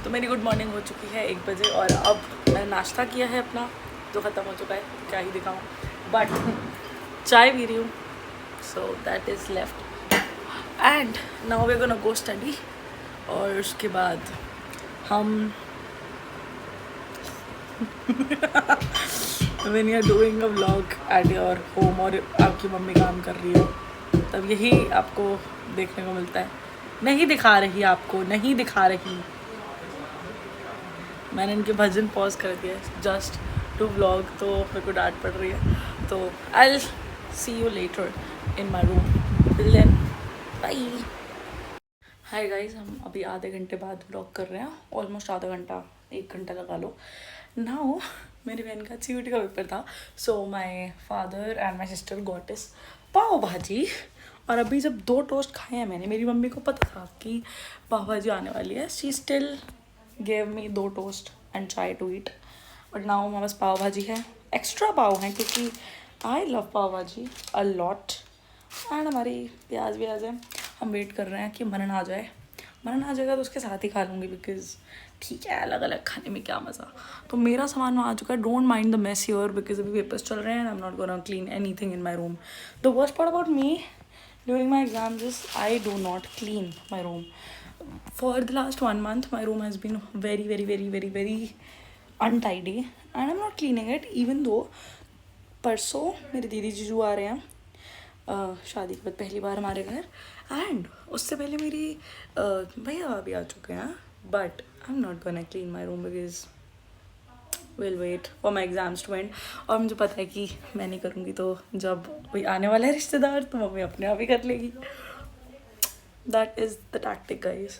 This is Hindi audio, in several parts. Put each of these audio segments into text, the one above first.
तो मेरी गुड मॉर्निंग हो चुकी है 1 बजे और अब मैंने नाश्ता किया है अपना जो ख़त्म हो चुका है, क्या ही दिखाऊँ, बट चाय पी रही हूँ, so that is left and now we are gonna go study. और उसके बाद हम when you are doing a vlog at your home और आपकी मम्मी काम कर रही हो तब यही आपको देखने को मिलता है। नहीं दिखा रही आपको, नहीं दिखा रही। मैंने इनके भजन पॉज कर दिया जस्ट टू व्लॉग, तो मेरे को डांट पड़ रही है। तो I will see you later in my room, till then bye. Hi guys, हम अभी आधे घंटे बाद व्लॉग कर रहे हैं, ऑलमोस्ट आधा घंटा, 1 घंटा लगा लो। नाउ मेरी बहन का CUT का पेपर था, so my father and my sister got this pav भाजी। और अभी जब 2 टोस्ट खाए हैं मैंने, मेरी मम्मी को पता था कि पाव भाजी आने वाली है, she still gave me 2 toast and चाय टू ईट। बट नाउ हमारे पास पाव भाजी है, एक्स्ट्रा पाव है क्योंकि आई लव पाव भाजी अ लॉट। एंड हमारी प्याज व्याज है, हम वेट कर रहे हैं कि मनन आ जाए। मनन आ जाएगा तो उसके साथ ही खा लूँगी, बिकॉज ठीक है, अलग अलग खाने में क्या मज़ा। तो मेरा सामान वहाँ आ चुका है, don't mind the mess your, because अभी पेपर्स चल रहे हैं and I am not gonna clean anything in my room. The worst part about me during my exams is I do not clean my room. For the last 1 month, my room has been very untidy and I'm not cleaning it, even though परसों मेरे दीदी जीजू आ रहे हैं शादी के बाद पहली बार हमारे घर, एंड उससे पहले मेरी भैया भाभी आ चुके हैं, but I am not gonna clean my room because will wait for my exams to end. और मुझे पता है कि मैं नहीं करूँगी तो जब कोई आने वाला है रिश्तेदार तो मम्मी अपने आप ही कर लेगी। That is the tactic guys.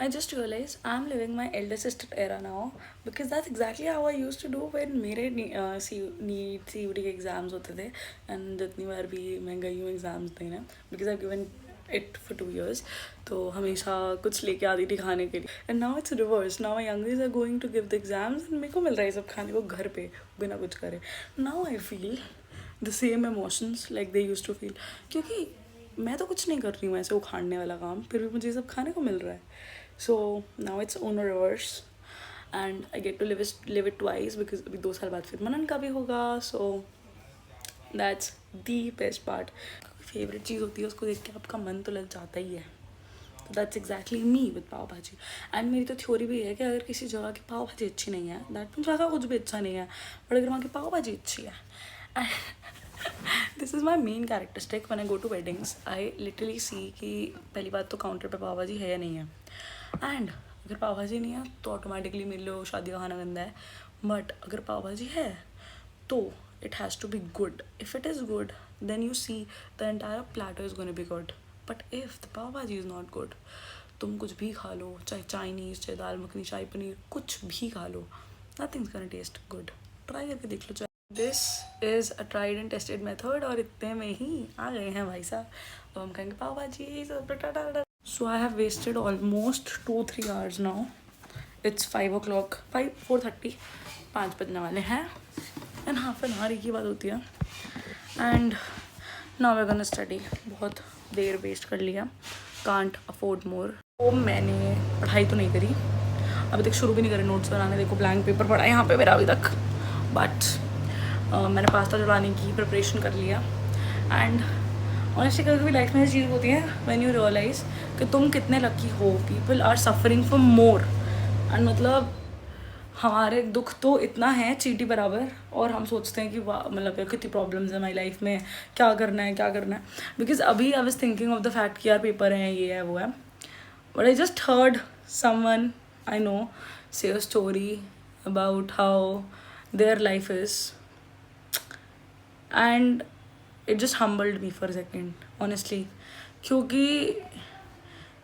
I just realized I'm living my elder sister era now, because that's exactly how I used to do when मेरे नीट CUT के एग्ज़ाम्स होते थे एंड जितनी बार भी मैं गई हूँ एग्ज़ाम्स देने, because I given it for 2 years, तो हमेशा कुछ लेके आती थी खाने के लिए। And now it's reverse, now my youngers are going to give the exams and मेरे को मिल रहा है सब खाने को घर पे बिना कुछ करे। Now I feel the same emotions like they used to feel, क्योंकि मैं तो कुछ नहीं कर रही हूँ ऐसे उखाड़ने वाला काम, फिर भी मुझे सब खाने को मिल रहा है। So now it's on reverse and I get to live it twice, because अभी 2 साल बाद फिर मनन का भी होगा, so that's the best part. Favourite चीज़ होती है उसको देख के आपका मन तो लग जाता ही है, तो दैट्स एग्जैक्टली मी विद पाव भाजी। एंड मेरी तो थ्योरी भी है कि अगर किसी जगह की पाव भाजी अच्छी नहीं है, दैट मीन्स वहाँ का कुछ भी अच्छा नहीं है, बट अगर वहाँ की पाव भाजी अच्छी है, this is my main characteristic when I go to weddings, I literally see कि पहली बात तो काउंटर पे पाव भाजी है या नहीं है, एंड अगर पाव भाजी नहीं है तो ऑटोमेटिकली मेरे लिए शादी का खाना गंदा है, बट अगर पाव भाजी है तो it has to be good. If it is good then you see the entire platter is gonna be good, but if the pav bhaji is not good, तुम कुछ भी खा लो, चाहे चाइनीज़, चाहे दाल मखनी, शाही पनीर, कुछ भी खा लो, nothing's gonna taste good. Try करके देख लो। This is a tried and tested method, और इतने में ही आ गए हैं भाई साहब, तो हम कहेंगे पाव भाजी। So I have wasted almost 2-3 hours now. It's 5 o'clock, 4:30, 5 बजने वाले हैं, एंड हाफ एन आवर की बात होती है। And now we're gonna study। बहुत देर वेस्ट कर लिया, कांट अफोर्ड मोर। तो मैंने पढ़ाई तो नहीं करी, अभी तक शुरू भी नहीं करी नोट्स बनाने, देखो ब्लैंक पेपर पड़ा है यहाँ पे मेरा अभी तक, बट मैंने पास्ता चढ़ाने की प्रिपरेशन कर लिया। एंड ऑनेस्टली कभी कभी लाइफ में ऐसी चीज़ होती है व्हेन यू रियलाइज़ कि तुम कितने लकी हो, people are suffering for more, and मतलब हमारे दुख तो इतना है चींटी बराबर, और हम सोचते हैं कि वाह, मतलब कितनी प्रॉब्लम्स है हमारी लाइफ में, क्या करना है क्या करना है। बिकॉज अभी I was thinking of the fact कि यार पेपर हैं, ये है वो है, but I just heard someone I know say a story about how their life is, and it just humbled me for a second, honestly, क्योंकि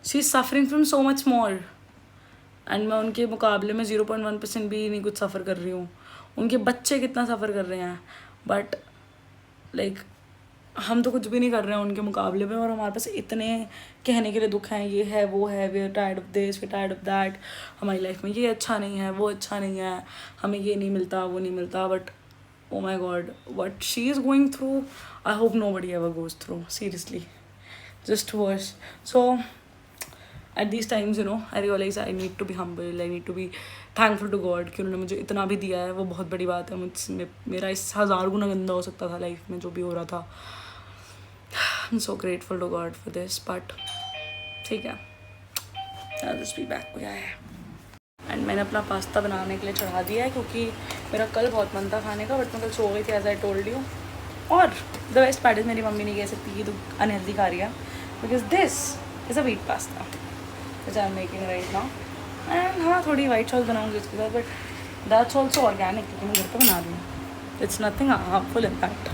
she is suffering from so much more, and मैं उनके मुकाबले में 0.1% भी नहीं कुछ सफ़र कर रही हूँ। उनके बच्चे कितना सफ़र कर रहे हैं, बट लाइक हम तो कुछ भी नहीं कर रहे हैं उनके मुकाबले में, और हमारे पास इतने कहने के लिए दुख हैं, ये है वो है, we are tired of this, we are tired of that, हमारी लाइफ में ये अच्छा नहीं है, वो अच्छा नहीं है, हमें ये नहीं मिलता, वो नहीं मिलता, but oh my god, what she is going through, I hope nobody ever goes through, seriously, just worse. So at these times you know I realise I need to be humble, I need to be thankful to God कि उन्होंने मुझे इतना भी दिया है, वो बहुत बड़ी बात है। मुझसे मेरा इस 1000 गुना गंदा हो सकता था लाइफ में जो भी हो रहा था। I am so grateful to God for this, but ठीक है, जस्ट बी बैक हो गया है। एंड मैंने अपना पास्ता बनाने के लिए चढ़ा दिया है क्योंकि मेरा कल बहुत मन था खाने का, बट मैं कल सो गई थी एज आई टोल्ड यू। और द बेस्ट पार्ट इज मेरी मम्मी नहीं कह सकती कि तू अनहेल्दी खा रही है, because this is a wheat pasta which I am making right now. And हाँ, थोड़ी वाइट सॉस बनाऊंगी उसके साथ, बट दैट्स ऑल्सो ऑर्गेनिक क्योंकि मैं घर पर बना रही हूँ। It's nothing harmful in that.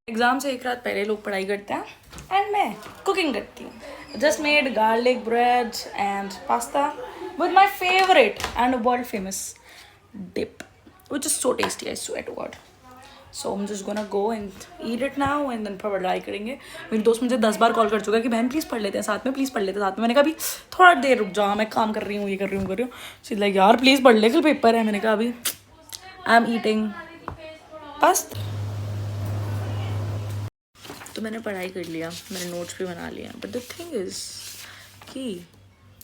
Exam से एक रात पहले लोग पढ़ाई करते हैं एंड मैं कुकिंग करती हूँ। Just made garlic bread and pasta with my favourite and world famous dip which is so tasty, I swear to God. So I'm just gonna go and eat it now and then पढ़ाई करेंगे। मेरी दोस्त मुझे 10 बार कॉल कर चुका है कि बहन प्लीज़ पढ़ लेते हैं साथ में, प्लीज़ पढ़ लेते हैं साथ में। मैंने कहा अभी थोड़ा देर रुक जाओ, मैं काम कर रही हूँ, ये कर रही हूँ। शी लाइक यार प्लीज़ पढ़ ले, कल पेपर है। मैंने कहा अभी आई एम ईटिंग पास्ता। तो मैंने पढ़ाई कर लिया, मैंने नोट्स भी बना लिया, बट द थिंग इज़ कि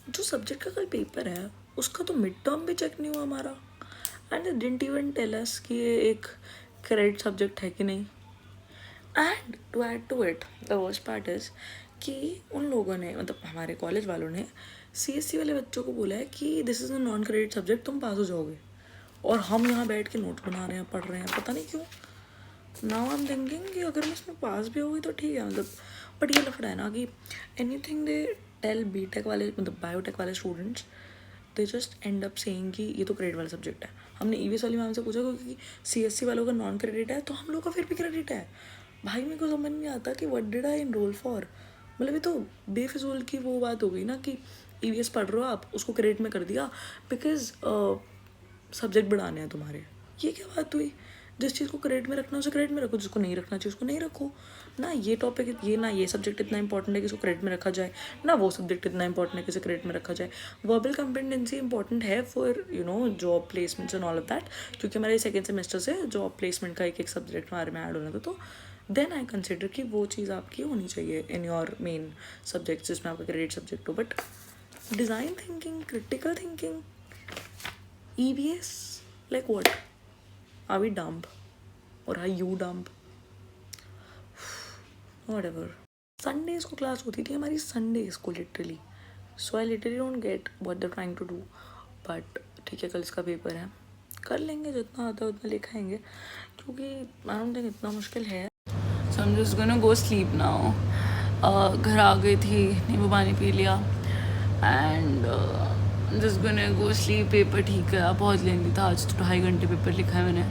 जो सब्जेक्ट का कल पेपर है उसका तो मिड टर्म भी चेक नहीं हुआ हमारा। And they didn't even tell us कि ये एक क्रेडिट सब्जेक्ट है कि नहीं। And to add to it the worst part is कि उन लोगों ने, मतलब हमारे कॉलेज वालों ने CSC वाले बच्चों को बोला है कि this is a non credit subject, तुम पास हो जाओगे। और हम यहाँ बैठ के नोट्स बना रहे हैं, पढ़ रहे हैं, पता नहीं क्यों। नाउ आई एम थिंकिंग कि अगर मैं इसमें पास भी हो गई तो ठीक है, मतलब बट ये लफड़ा है ना कि एनीथिंग दे टेल बीटेक वाले, मतलब बायोटेक वाले students, they just and up saying कि ये तो क्रेडिट वाला सब्जेक्ट है। हमने EVS वाली मैम से पूछा क्योंकि CSC वालों का नॉन क्रेडिट है, तो हम लोग का फिर भी क्रेडिट है। भाई मेरे को समझ नहीं आता कि what did I enrol for. मतलब ये तो बेफिजूल की वो बात हो गई ना कि EVS पढ़ रहे हो आप, उसको क्रेडिट में कर दिया बिकॉज सब्जेक्ट बढ़ाने हैं तुम्हारे। ये क्या बात हुई? जिस चीज़ को क्रेडिट में रखना उसे क्रेडिट में रखो, जिसको नहीं रखना चाहिए उसको नहीं रखो। ना ये टॉपिक, ये ना ये सब्जेक्ट इतना इंपॉर्टेंट है कि इसको क्रेडिट में रखा जाए, ना वो सब्जेक्ट इतना इंपॉर्टेंट है कि इसे क्रेडिट में रखा जाए। वर्बल कॉम्पिटेंसी इंपॉर्टेंट है for you know job placements and all of that, क्योंकि हमारे सेकेंड सेमेस्टर से जॉब प्लेसमेंट का एक सब्जेक्ट हमारे में ऐड होना था। तो देन आई कंसिडर कि वो चीज़ आपकी होनी चाहिए इन योर मेन सब्जेक्ट जिसमें आपका क्रेडिट सब्जेक्ट हो। But design thinking, critical thinking, EVS, like what? Are we dumb? Or are you dumb? Whatever. Sundays को क्लास होती थी हमारी, Sundays को literally. So I literally don't get what they trying to do, but ठीक है, कल इसका पेपर है, कर लेंगे, जितना आता है उतना लिखाएंगे, क्योंकि आई डोंट थिंक इतना मुश्किल है। So I am just gonna go sleep now. घर आ गई थी, नींबू पानी पी लिया and just gonna go sleep. Paper ठीक है, बहुत लेंदी था आज, तो 2.5 घंटे पेपर लिखा है मैंने।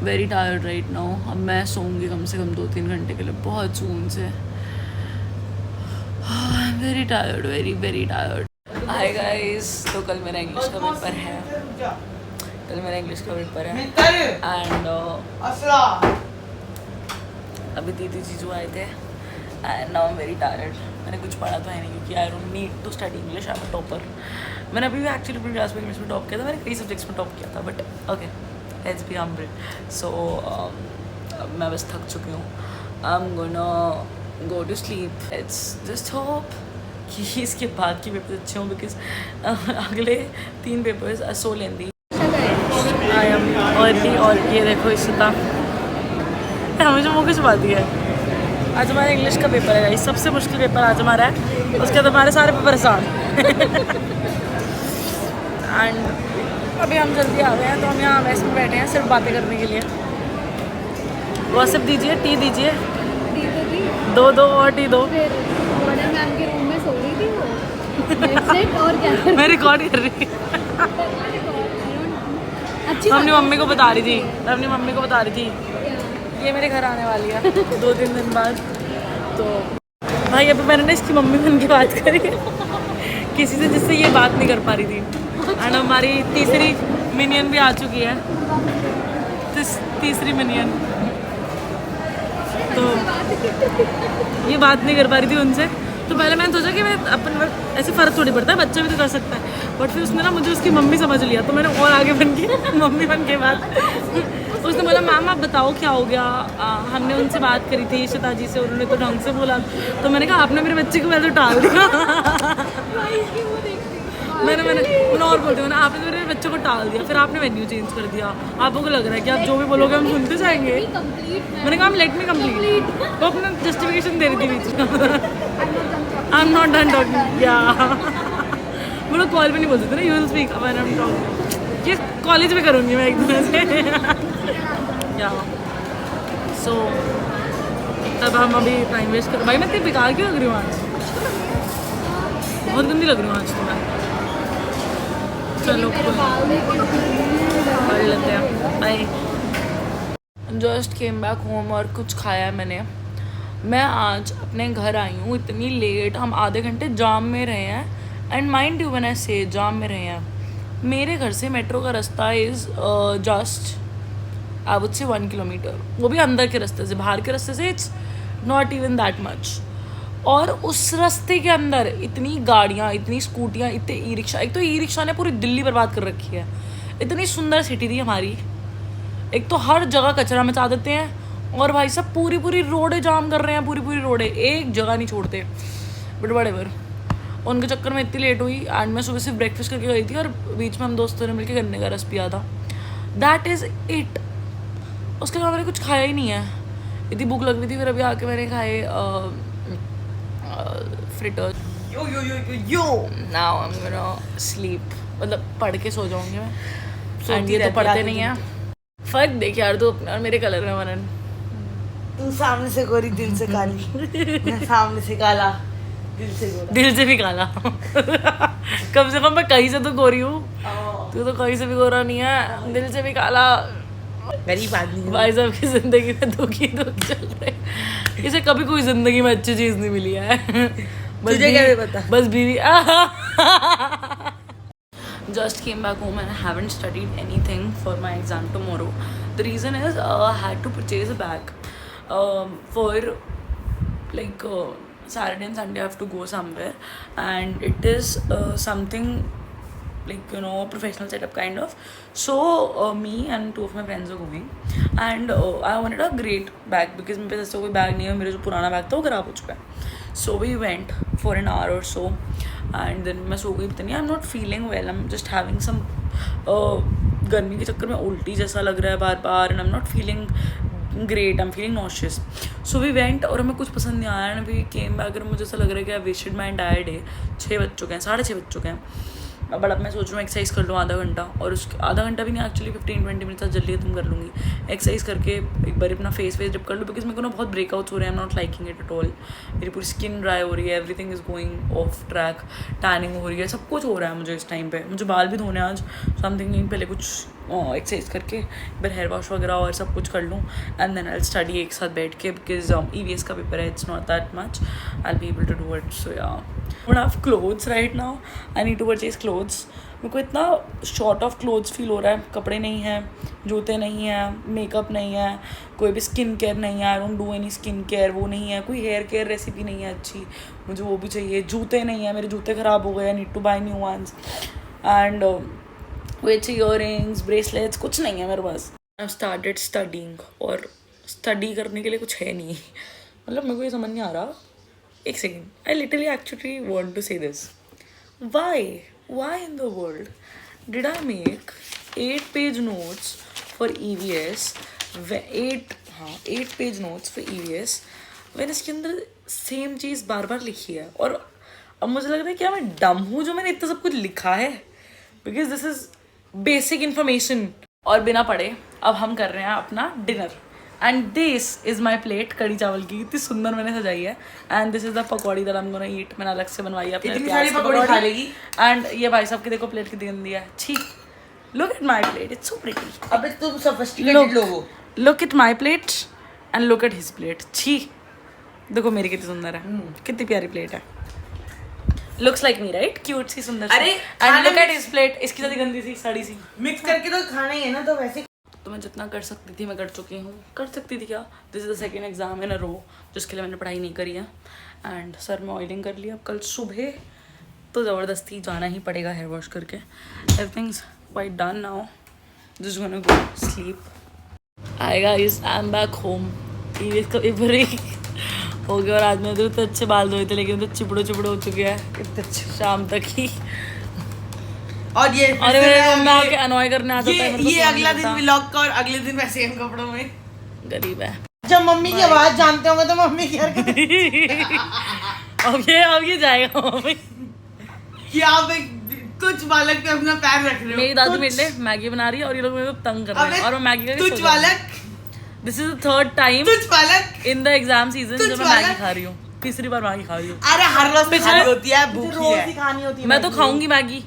Very tired right now. अब मैं सोऊंगी कम से कम 2-3 घंटे के लिए बहुत सुकून से। Very tired, very very tired. Hi guys, तो कल मेरा इंग्लिश का पेपर है, एंड अभी दीदी जीजू आए थे and now I am very tired. मैंने कुछ पढ़ा तो है नहीं क्योंकि I don't need to study English, I am a topper. मैंने अभी भी एक्चुअली अपनी क्लास में इंग्लिश में टॉप किया था, मैंने कई सब्जेक्ट्स में टॉप किया था, but okay let's be humble. So मैं बस थक चुकी हूँ, I am gonna go to sleep. It's just hope कि इसके बाद के पेपर अच्छे हों, बिकॉज अगले 3 papers are so lengthy. I am early, और ये देखो इसका हमेशा वो कुछ बात है। आज हमारा इंग्लिश का पेपर है, सबसे मुश्किल पेपर आज हमारा है, उसके बाद हमारे सारे पेपर आसान। एंड अभी हम जल्दी आ गए हैं, तो हम यहाँ वैसे में बैठे हैं सिर्फ बातें करने के लिए। गॉसिप दीजिए, टी दीजिए, दो और टी दो। मैम के रूम में सो रही थी वो, और क्या मैं रिकॉर्ड कर रही अपनी मम्मी को बता रही थी, ये मेरे घर आने वाली है 2-3 दिन बाद। तो भाई अभी मैंने ना इसकी मम्मी बन के बात करी किसी से जिससे ये बात नहीं कर पा रही थी। एंड हमारी तीसरी मिनियन भी आ चुकी है, तीसरी मिनियन, तो ये बात नहीं कर पा रही थी उनसे। तो पहले मैंने सोचा कि मैं अपन ऐसे फ़र्क थोड़ी पड़ता है, बच्चा भी तो कर सकता है, बट फिर उसने ना मुझे उसकी मम्मी समझ लिया, तो मैंने और आगे बन के मम्मी बन के बात उसने बोला मैम आप बताओ क्या हो गया, हमने उनसे बात करी थी इशिता जी से, उन्होंने तो ढंग से बोला, तो मैंने कहा आपने मेरे बच्चे को वैसे टाल दिया। मैंने और बोलती हूँ ना, आपने मेरे बच्चे को टाल दिया, फिर आपने वेन्यू चेंज कर दिया, आपको लग रहा है कि आप जो भी बोलोगे हम सुनते जाएंगे। मैंने कहा लेट मी कंप्लीट, वो अपना जस्टिफिकेशन दे रही थी बीच में। आई एम नॉट डन टॉकिंग, या वो लोग कॉल पे नहीं बोल सकते ना, you will speak when I am talking. ये कॉलेज में करूँगी मैं एक दिन से। या सो तब हम अभी टाइम वेस्ट कर, भाई मैं इतनी बेकार क्यों लग रही हूँ आज, बहुत गंदी लग रही हूँ आज तो मैं। चलो कर लेते हैं, bye. Just came back home और कुछ खाया है मैंने। मैं आज अपने घर आई हूँ इतनी लेट, हम आधे घंटे जाम में रहे हैं। And mind you when I से जाम में रहे हैं, मेरे घर से मेट्रो का रास्ता is just I would say 1 kilometre, वो भी अंदर के रास्ते से, बाहर के रास्ते से it's not even that much. और उस रास्ते के अंदर इतनी गाड़ियाँ, इतनी स्कूटियाँ, इतने ई रिक्शा। एक तो ई रिक्शा ने पूरी दिल्ली बर्बाद कर रखी है। इतनी सुंदर सिटी थी हमारी, एक तो हर जगह कचरा मचा देते हैं, और भाई साहब पूरी रोडें जाम कर रहे हैं, पूरी रोडें, एक जगह नहीं छोड़ते। बट वटेवर, उनके चक्कर में इतनी लेट हुई। एंड मैं सुबह से ब्रेकफास्ट करके गई थी और बीच में हम दोस्तों ने मिलकर गन्ने का रस पिया था। That is it. उसके अलावा मैंने कुछ खाया ही नहीं है, इतनी भूख लग रही थी। फिर अभी आके मैंने खाए fritters. Yo now I am gonna sleep, मतलब पढ़ के सो जाऊंगी मैं। एंड ये तो पढ़ते नहीं है। फर्क देख यार तू अपने और मेरे कलर में, वरन तू सामने से गोरी दिल से काली, मैं सामने से काला दिल से गोरा। दिल से भी काला। कम से कम मैं कहीं से तो गोरी हूँ, तू तो कहीं से भी गोरा नहीं है, दिल से भी काला। गरीब आदमी भाई साहब की जिंदगी में दुख चल रहे, इसे कभी कोई जिंदगी में अच्छी चीज नहीं मिली है। तुझे कैसे पता? बस बीवी। Just came back home and I haven't studied anything for my exam tomorrow. The reason is I had to purchase a bag for like Saturday and Sunday I have to go somewhere, and it is something like, you know, professional setup kind of. So me and 2 of my friends are going, and I wanted a great bag because मेरे पास ऐसा कोई बैग नहीं है, मेरा जो पुराना बैग था वो खराब हो चुका है. So we went for an hour or so, and then मैं सो गई पता नहीं, I'm not feeling well, I'm just having some गर्मी के चक्कर में उल्टी जैसा लग रहा है बार बार, and I'm not feeling great, I'm feeling nauseous. So we went और हमें कुछ पसंद नहीं आया, and we came back और मुझे ऐसा लग रहा है कि I wasted my entire day. 6 बज चुके हैं, 6:30 बज चुके हैं. बट अब मैं सोच रहा हूँ एक्सरसाइज कर लूँ आधा घंटा, और उसके आधा घंटा भी नहीं, एक्चुअली 15-20 मिनट तक जल्दी खत्म कर लूँगी. एक्सरसाइज करके एक बार अपना फेस डिप कर लूँ, बिकॉज मेरे को ना बहुत ब्रेकआउट्स हो रहे हैं, आई am not liking it at all. मेरी पूरी स्किन ड्राई हो रही है, everything is going of track, tanning हो रही है, सब कुछ हो रहा है मुझे इस टाइम पे. मुझे बाल भी धोने आज, सो आई एम थिंकिंग पहले कुछ एक्सरसाइज करके फिर हेयर वॉश वगैरह और सब कुछ कर लूँ, and then I will study एक साथ बैठ के, बिकॉज EVS का पेपर है, it's not that much, I will be able to do it. So yeah I don't have clothes right now. I need to purchase clothes. मेरे को इतना शॉर्ट ऑफ क्लोथ्स फील हो रहा है. कपड़े नहीं हैं, जूते नहीं हैं, मेकअप नहीं है, कोई भी स्किन केयर नहीं है. I don't do any skin care, वो नहीं है, कोई हेयर केयर रेसिपी नहीं है अच्छी, मुझे वो भी चाहिए. जूते नहीं है, मेरे जूते ख़राब हो गए, आई need two by new ones. And which earrings, bracelets, कुछ नहीं है मेरे पास. आई स्टार्टेड स्टडिंग, और स्टडी करने के लिए कुछ है नहीं. मतलब मेरे को ये समझ नहीं आ रहा. एक second, I literally actually want to say this. Why in the world did I make 8-page notes for EVS, 8-page notes for EVS, when इसके अंदर सेम चीज़ बार बार लिखी है. और अब मुझे लग रहा है क्या मैं डम हूँ जो मैंने इतना सब कुछ लिखा है, because this is basic information. और बिना पढ़े अब हम कर रहे हैं अपना dinner. And this is my plate कड़ी चावल की, इतनी सुंदर मैंने सजाई है. And this is the pakodi that I am gonna ईट. मैंने अलग से बनवाई है अपने प्याज की पकौड़ी खा लेगी. एंड ये भाई साहब की देखो प्लेट कितनी गंदी है. छी, look at my plate, it's so pretty. अबे तुम सोफिस्टिकेटेड लोग हो. Look at my plate and look at his plate. छी, देखो मेरी कितनी सुंदर है, कितनी प्यारी प्लेट है. Looks like me right, cute सी सुंदर. अरे and look at his plate, इसकी ज़्यादा गंदी सी सड़ी सी. मिक्स करके तो खाना ही है ना, तो वैसे तो मैं जितना कर सकती थी मैं कर चुकी हूँ. कर सकती थी क्या, this is the second exam in a row जिसके लिए मैंने पढ़ाई नहीं करी है. एंड सर में ऑयलिंग कर लिया. अब कल सुबह तो ज़बरदस्ती जाना ही पड़ेगा हेयर वॉश करके. Everything's quite done now, just gonna go sleep. Hi guys, I am back home. TV का पेपर ही हो गया और आज मैंने तो इतने अच्छे बाल धोए थे, लेकिन तो चिपड़ो हो चुके हैं इतने अच्छे। शाम तक ही। और ये अरे मेरे रूम में आके अनॉय करने आ जाता है मेरे को। ये अगला दिन व्लॉग का और अगले दिन मैं सेम कपड़ों में। गरीब है। जब मम्मी की आवाज जानते होंगे तो मम्मी की हरकत अब ये जाएगा मम्मी। कि आप एक तुच्छ बालक पे अपना पैर रख रहे हो। मेरी दादी तुच्छ- मेरे लिए मैगी बना रही है और ये लोग मेरे को तंग कर रहे हैं अबे, और मैं मैगी का तुच्छ बालक, this is the third time तुच्छ बालक। इन द एग्जाम सीजन तुच्छ जब मैं बालक। मैगी खा रही हूँ। तीसरी बार मैगी खा रही हूँ। अरे हर रोज पिछले- खानी होती है, भूखी रोज है। ही खानी होती है मैं तो मैगी। खाऊंगी मैगी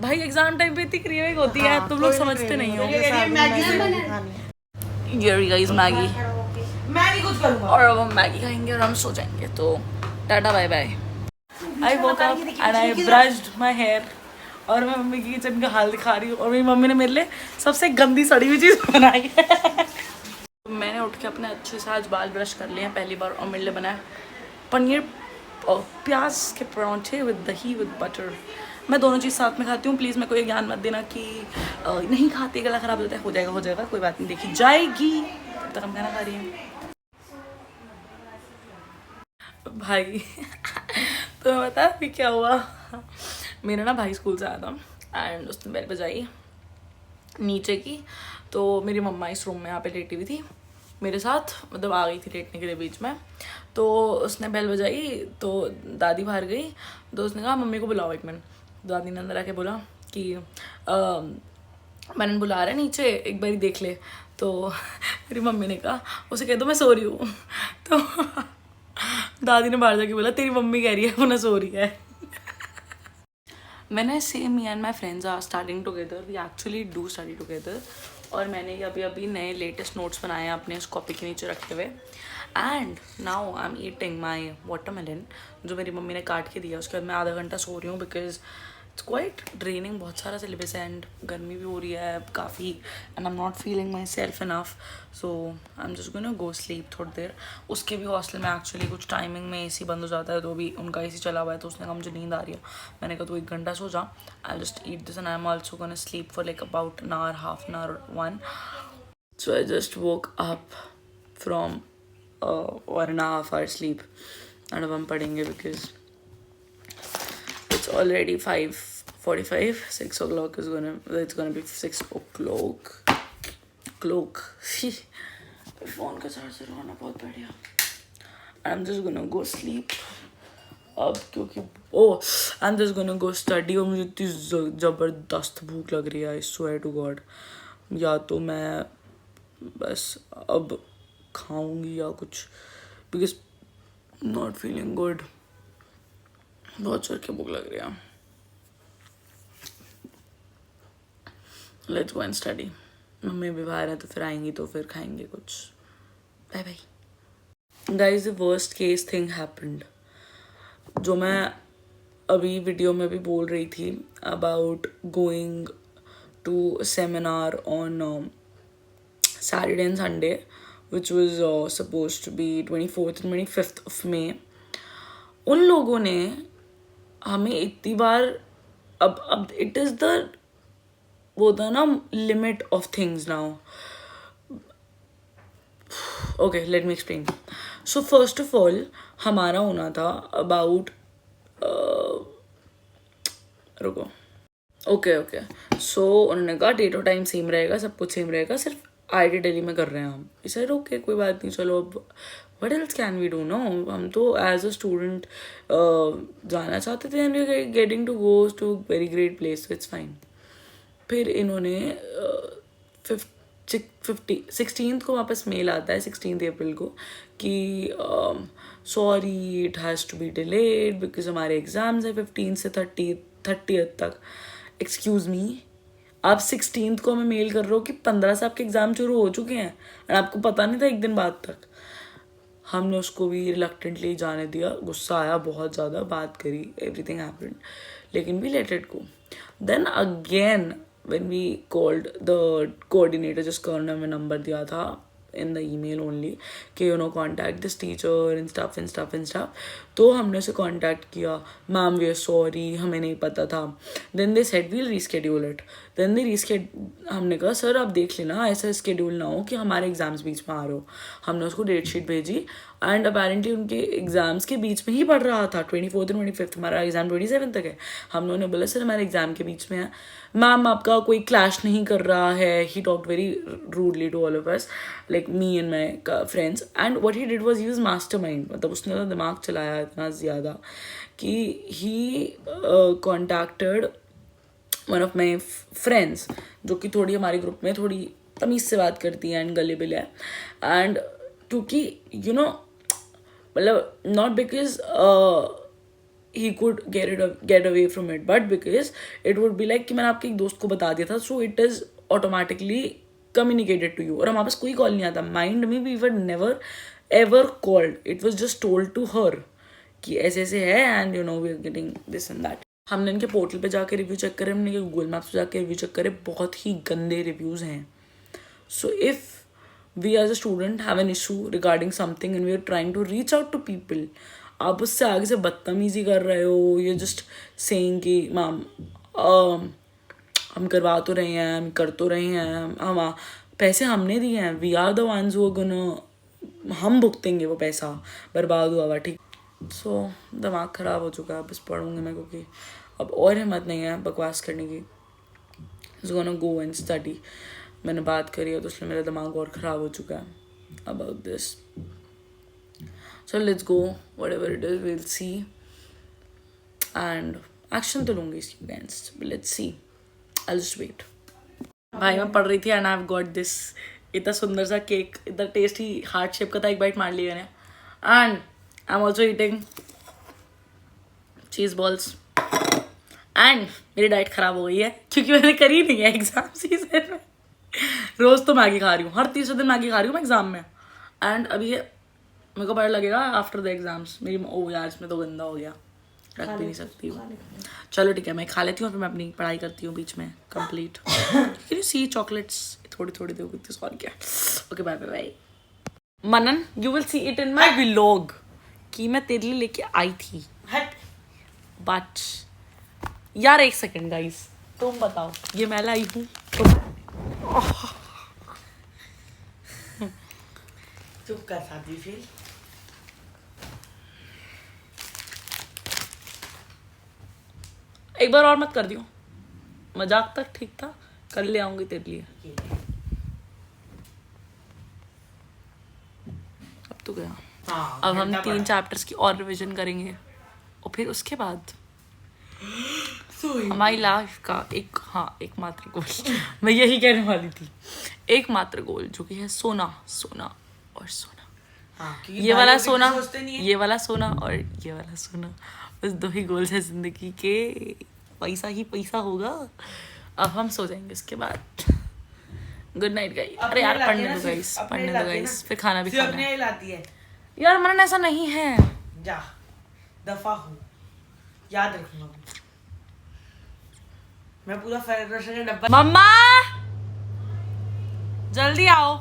भाई, एग्जाम टाइम पे इतनी क्रेविंग होती है, तुम लोग समझते नहीं हो। ये मैगी से ये गाइस मैगी, मैं नहीं कुछ करूंगा। और अब हम मैगी खाएंगे और हम सो जाएंगे। तो tata bye bye. I woke up and I brushed my hair और मैं मम्मी की किचन का हाल दिखा रही हूँ और मेरी मम्मी ने मेरे लिए सबसे गंदी सड़ी हुई चीज़ बनाई है। मैंने उठ के अपने अच्छे से आज बाल ब्रश कर लिए हैं पहली बार और मेरे लिए बनाया पनीर और प्याज के परांठे विद दही विद बटर। मैं दोनों चीज़ साथ में खाती हूँ। प्लीज़ मेरे को ये ज्ञान मत देना कि नहीं खाते गला खराब हो जाता है। हो जाएगा कोई बात नहीं, देखी जाएगी। तब तक हम खाना खा रही हैं भाई। तो मैं बता अभी क्या हुआ। मेरा ना भाई स्कूल से आया था एंड उसने बेल बजाई नीचे की, तो मेरी मम्मा इस रूम में यहाँ पे लेटी हुई थी मेरे साथ, मतलब आ गई थी लेटने के लिए बीच में। तो उसने बेल बजाई तो दादी बाहर गई, तो उसने कहा मम्मी को बुलाओ एक मिनट। दादी ने अंदर आके बोला कि मैंने बुला रहा है नीचे, एक बारी देख ले। तो मेरी मम्मी ने कहा उसे कह दो मैं सो रही हूँ। तो दादी ने बाहर जाके बोला तेरी मम्मी कह रही है वो ना सो रही है। When I say me and my friends are studying together, we actually do study together. और मैंने अभी नए लेटेस्ट नोट्स बनाए हैं अपने इस कॉपी के नीचे रखे हुए। And now I am eating my watermelon जो मेरी मम्मी ने काट के दिया। उसके बाद मैं आधा घंटा सो रही हूँ बिकॉज इट्स क्वाइट ड्रेनिंग, बहुत सारा सिलेबस है एंड गर्मी भी हो रही है काफ़ी and I am not feeling my self enough, so I am just gonna go sleep थोड़ी देर। उसके भी हॉस्टल में एक्चुअली कुछ टाइमिंग में एसी बंद हो जाता है, तो भी उनका एसी चला हुआ है, तो उसने कहा मुझे नींद आ रही है। मैंने कहा तो 1 घंटा सो जा, I just eat this and I am also gonna sleep for like about an hour, half an hour, 1. So I just woke up from 1.5 hour sleep and अब हम पढ़ेंगे because it's already 5:45. 6 o'clock is gonna be 6 o'clock. Phone का चार्जर होना बहुत बढ़िया। I'm just gonna go sleep अब क्योंकि I'm just gonna go study। और मुझे इतनी ज़बरदस्त भूख लग रही है, I swear to God। या तो मैं बस अब खाऊंगी या कुछ, बिकॉज नॉट फीलिंग गुड, बहुत जोर की भूख लग रही है। Let's go and study. Mummy भी बाहर है तो फिर आएंगी तो फिर खाएंगे कुछ। Bye bye guys. The worst case thing happened, जो मैं अभी वीडियो में भी बोल रही थी about going to seminar on Saturday and Sunday, which was supposed to be 24th and 25th of May. उन लोगों ने हमें इतनी बार अब it is the वो था ना limit of things now. Okay, let me explain. So first of all हमारा होना था about रुको ओके सो उन्होंने कहा डेट और टाइम सेम रहेगा, सब कुछ सेम रहेगा, सिर्फ IIT दिल्ली में कर रहे हैं हम। इसे ओके कोई बात नहीं, चलो अब what else can we do no. हम तो एज अ स्टूडेंट जाना चाहते थे and we getting to go to very great place, it's fine. फिर इन्होंने 16th को वापस मेल आता है, 16 अप्रैल को, कि sorry it has to be delayed because हमारे एग्ज़ाम्स है 15 से 30th तक। एक्सक्यूज़ मी, आप 16th को हमें मेल कर रहे हो कि 15 से आपके एग्ज़ाम शुरू हो चुके हैं और आपको पता नहीं था 1 दिन बाद तक। हमने उसको भी रिलक्टेंटली जाने दिया, गुस्सा आया बहुत ज़्यादा, बात करी, एवरीथिंग हैपेंड, लेकिन we let it go. Then again when we called the coordinator, जिसका उन्होंने नंबर दिया था in the email only कि contact this teacher in stuff, तो तो हमने उसे कांटेक्ट किया, मैम वी आर सॉरी, हमें नहीं पता था. Then they said we'll reschedule it. Then they हमने कहा सर आप देख लेना, ऐसा स्केड्यूल ना हो कि हमारे एग्जाम्स बीच में आ रहे हो. हमने उसको डेट शीट भेजी एंड अपेरेंटली उनके एग्जाम्स के बीच में ही पढ़ रहा था. 24 और 25, हमारा एग्जाम 27 तक है. हमने उन्हें बोला सर हमारे एग्जाम के बीच में है, मैम आपका कोई क्लैश नहीं कर रहा है. He talked very rudely to all of us, like me and my friends. And what he did was he was mastermind. मतलब उसने तो दिमाग चलाया इतना ज़्यादा कि he contacted one of my friends, जो कि थोड़ी हमारे ग्रुप में थोड़ी तमीज़ से बात करती है एंड गलेबल है. एंड क्योंकि यू नो मतलब not because he could get away from it, but because it would be like कि मैंने आपके एक दोस्त को बता दिया था, so it is automatically communicated to you. और हमारे पास कोई कॉल नहीं आता. Mind me, we were never ever called. It was just told to her कि ऐसे ऐसे है and you know we are getting this and that. हमने इनके पोर्टल पे जाके रिव्यू चेक करे, हमने गूगल मैप्स पे जाके रिव्यू चेक करे, बहुत ही गंदे रिव्यूज़ हैं. So if we as a student have an issue regarding something and we are trying to reach out to people, आप उससे आगे से बदतमीजी कर रहे हो, ये जस्ट सेइंग कि मैम हम करवा तो रहे हैं, हम कर तो रहे हैं, हम पैसे हमने दिए हैं, we are the ones who are gonna, हम भुगतेंगे वो पैसा, बर्बाद हुआ हुआ. ठीक. सो दिमाग ख़राब हो चुका है. बस पढ़ूंगी मैं क्योंकि अब और हिम्मत नहीं है बकवास करने की. सो गोना गो एंड स्टडी. मैंने बात करी है तो इसलिए मेरा दिमाग और ख़राब हो चुका है about this. So let's go, whatever it is, we'll see. And action तो लूँगी इसकी against, but let's see. I'll just wait. भाई मैं पढ़ रही थी and I've got this इतना सुंदर सा केक, इतना टेस्टी हार्ट शेप का था. एक बाइट मार लिया मैंने. And I'm also eating cheese balls. And मेरी डाइट ख़राब हो गई है क्योंकि मैंने करी नहीं है एग्ज़ाम सीजन में. रोज़ तो मैगी खा रही हूँ, हर तीसरे दिन मैगी खा रही हूँ मैं एग्ज़ाम में. एंड अभी ये मेरे को पता लगेगा आफ्टर द एग्जाम्स. मेरी ओ यार इसमें तो गंदा हो गया, रख भी नहीं सकती हूँ. चलो ठीक है मैं खा लेती हूँ, फिर मैं अपनी पढ़ाई करती हूँ बीच में complete. Can you see chocolates थोड़ी थोड़ी दो कितनी सॉरी क्या. Okay bye bye bye. Manan you will see it in my vlog कि मैं तेरे लिए लेके आई थी. बट यार एक सेकेंड गाइस, तुम बताओ ये मैं लाई हूँ चुप कर शादी फिर. एक बार और मत कर दियो, मजाक तक ठीक था, कल ले आऊंगी तेरे लिए. अब तो गया. अब हम 3 चैप्टर्स की और रिवीजन करेंगे और फिर उसके बाद हमारी लाइफ का एकमात्र गोल मैं यही कहने वाली थी, एकमात्र गोल जो कि है सोना, सोना और सोना. ये वाला सोना, ये वाला सोना और ये वाला सोना, बस 2 ही गोल्स है जिंदगी के. पैसा ही पैसा होगा. अब हम सो जाएंगे इसके बाद. Good night guys. अरे यार पढ़ने दो गाइस, पढ़ने दो गाइस, फिर खाना भी खाना है. लाती है यार मन ऐसा नहीं है. जा दफा हूँ, याद रखूंगा मैं पूरा फेडरेशन का डब्बा. मम्मा जल्दी आओ.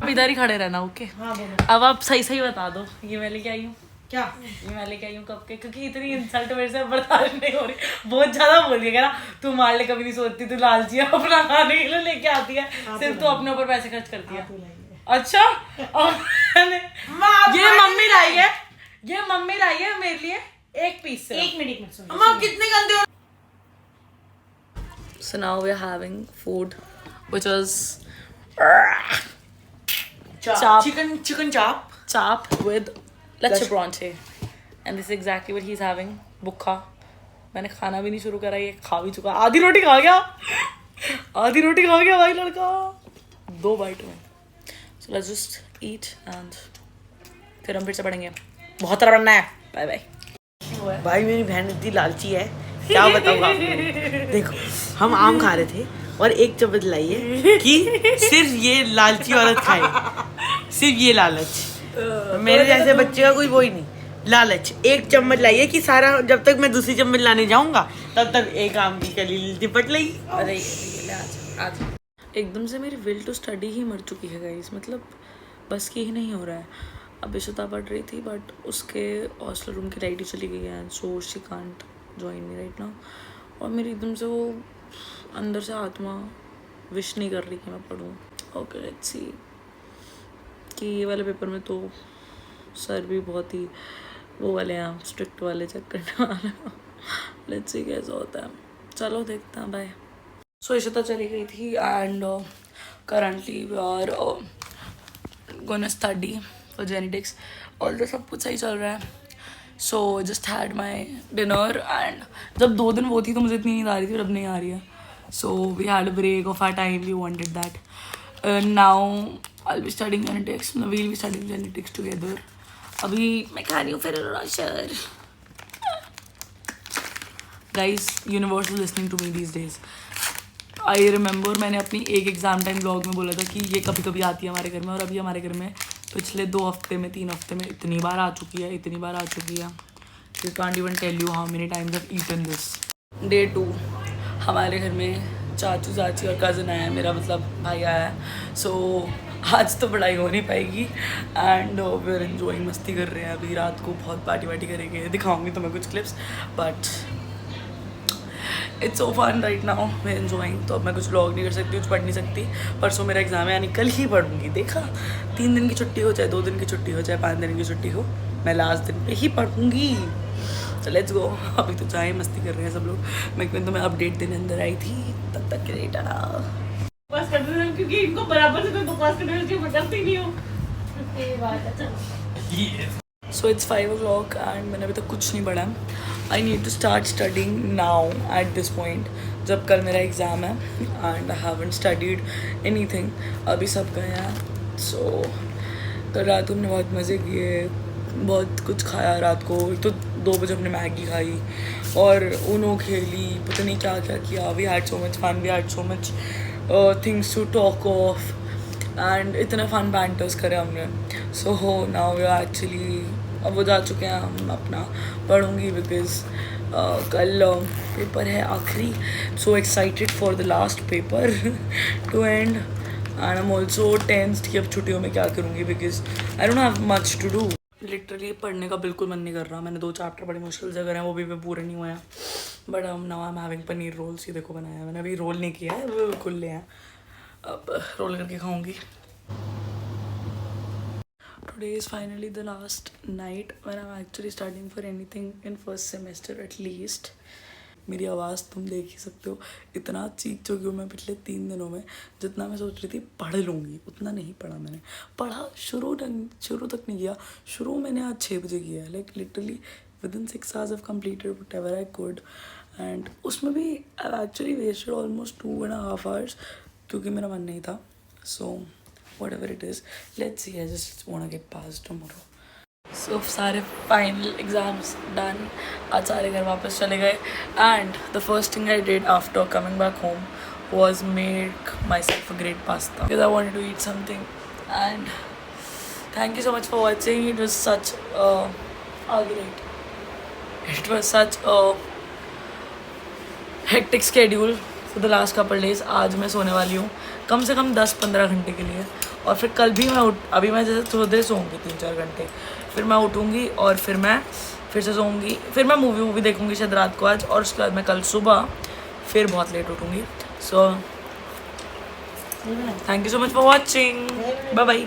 अब इधर ही खड़े रहना. ओके हाँ बोलो. अब आप सही सही बता दो ये मैं लेके आई हूँ. क्या ये मैं लेके आई हूँ कब के, क्योंकि इतनी इंसल्ट मेरे से बर्दाश्त नहीं हो रही. बहुत ज्यादा बोल दिया ना, तू मार ले कभी नहीं सोचती, तू लालची है, अपना खाने के लिए लेके आती है, सिर्फ तू अपने ऊपर पैसे खर्च करती है. अच्छा और ये मम्मी लाई है, ये मम्मी लाई है मेरे लिए एक पीस से. 1 मिनट मत सुनो. अम्मा कितने गंदे हो. So now we're having food which was chop. Chicken chop with लच्छे परांठे. And this is exactly what he's having. भूखा. मैंने खाना भी नहीं शुरू करा, ये खा भी चुका. आधी रोटी खा गया, आधी रोटी खा गया भाई लड़का 2 बाइट में. So let's just eat and फिर हम फिर से पढ़ेंगे. बहुत तरह बनना है. Bye bye. भाई मेरी बहन इतनी लालची है, क्या बताऊँ आपको. देखो हम आम खा रहे थे और एक चम्मच लाई है कि सिर्फ ये लालची औरत खाए, सिर्फ ये लालच. मेरे जैसे बच्चे का कोई वो ही नहीं. लालच. एक चम्मच लाई है कि सारा, जब तक मैं दूसरी चम्मच लाने जाऊंगा तब तक एक आम की कली निपट ली. अरे आज एकदम से मेरी विल टू स्टडी ही मर चुकी है गाइस. मतलब बस की ही नहीं हो रहा है. अब इशिता पढ़ रही थी बट उसके हॉस्टल रूम की लाइट ही चली गई है, so she can't join me right now. और मेरी एकदम से वो अंदर से आत्मा विश नहीं कर रही कि मैं पढ़ूँ। ओके लेट्स सी कि ये वाले पेपर में तो सर भी बहुत ही वो वाले हैं, स्ट्रिक्ट वाले चेक करने वाले। लेट्स सी कैसा होता है, चलो देखते हैं, बाय। सो इशिता चली गई थी and currently we are gonna study for genetics. All तो सब कुछ सही चल रहा है। So just had my dinner and जब 2 दिन वो थी तो मुझे इतनी नींद आ रही थी और अब नहीं आ रही है। So we had a break of our time, we wanted that. Now I be studying genetics, we'll be studying genetics together. अभी मैं खा रही हूँ फिर Rocher. Guys universe is listening to me these days. I remember मैंने अपनी एक एग्ज़ाम टाइम ब्लॉग में बोला था कि ये कभी कभी आती है हमारे घर में, और अभी हमारे घर में पिछले 2 हफ्ते में 3 हफ्ते में इतनी बार आ चुकी है, इतनी बार आ चुकी है। You can't even tell you how many times I have eaten this. Day 2 हमारे घर में चाचू चाची और कज़न आया है, मेरा मतलब भाई आया है। सो आज तो पढ़ाई हो नहीं पाएगी एंड वी आर एंजॉइंग, मस्ती कर रहे हैं। अभी रात को बहुत पार्टी वार्टी करेंगे, दिखाऊंगी तुम्हें कुछ clips, but it's so fun right now, मैं एंजॉइंग। तो अब मैं कुछ व्लॉग नहीं कर सकती, कुछ पढ़ नहीं सकती। परसों मेरा एग्जाम है, यानी कल ही पढ़ूंगी। देखा, 3 दिन की छुट्टी हो, चाहे 2 दिन की छुट्टी हो, चाहे 5 दिन की छुट्टी हो, मैं लास्ट दिन पे ही पढ़ूंगी। तो लेट्स गो। अभी तो चाहे मस्ती कर रहे हैं सब लोग। मैं तुम्हें अपडेट देने अंदर आई थी, तब तक के लिए टाटा। बकवास करते हैं क्योंकि इनको बराबर से कोई बकवास करने वाली चीज़ बचती नहीं हो। ये बात है, चलो। सो इट्स 5 o'clock एंड मैंने अभी तक कुछ नहीं पढ़ा। I need to start studying now at this point, जब कल मेरा एग्ज़ाम है and I haven't studied anything. अभी सब गए हैं। सो कल रात हमने बहुत मज़े किए, बहुत कुछ खाया रात को। तो 2 बजे हमने मैगी खाई और ऊनो खेली, पता नहीं क्या क्या किया। We had so much fun, we had so much things to talk of and इतने फन बैंटर्स करे हमने। सो हो नाउ वी आर एक्चुअली, अब वो जा चुके हैं, हम अपना पढ़ूंगी बिकॉज कल पेपर है आखिरी। So excited for the last paper to end and I am also tensed कि अब छुट्टियों में क्या करूँगी because I don't have much to do. Literally पढ़ने का बिल्कुल मन नहीं कर रहा। मैंने 2 चैप्टर बड़े मुश्किल से करे हैं, वो भी पूरे नहीं हुए हैं। But now I am having paneer rolls. ये देखो बनाया है मैंने, अभी रोल नहीं किया है, वो बिल्कुल ले हैं, अब रोल करके खाऊंगी। Today is finally the last night when I'm actually studying for anything in first semester at least. मेरी आवाज़ तुम देख ही सकते हो, इतना चीख चुकी हूँ मैं पिछले 3 दिनों में। जितना मैं सोच रही थी पढ़ लूँगी उतना नहीं पढ़ा मैंने। पढ़ा शुरू तक नहीं किया। शुरू मैंने आज 6 बजे किया है, like literally within 6 hours I've completed whatever I could and उसमें भी I've actually wasted almost 2.5 hours क्योंकि मेरा मन नहीं था। So whatever it is, let's see, I just want to get past tomorrow. So सारे फाइनल एग्ज़ाम्स डन, आज सारे घर वापस चले गए and the first thing I did after coming back home was make myself a great pasta because I wanted to eat something. And thank you so much for watching. It was such it was such a hectic schedule for the last couple days. आज मैं सोने वाली हूँ कम से कम 10-15 घंटे के लिए, और फिर कल भी मैं अभी मैं जैसे थोड़ी देर सोऊंगी 3-4 घंटे, फिर मैं उठूँगी और फिर मैं फिर से सोऊंगी, फिर मैं मूवी देखूँगी शायद रात को आज, और उसके बाद मैं कल सुबह फिर बहुत लेट उठूँगी। So thank you so much for watching, bye bye.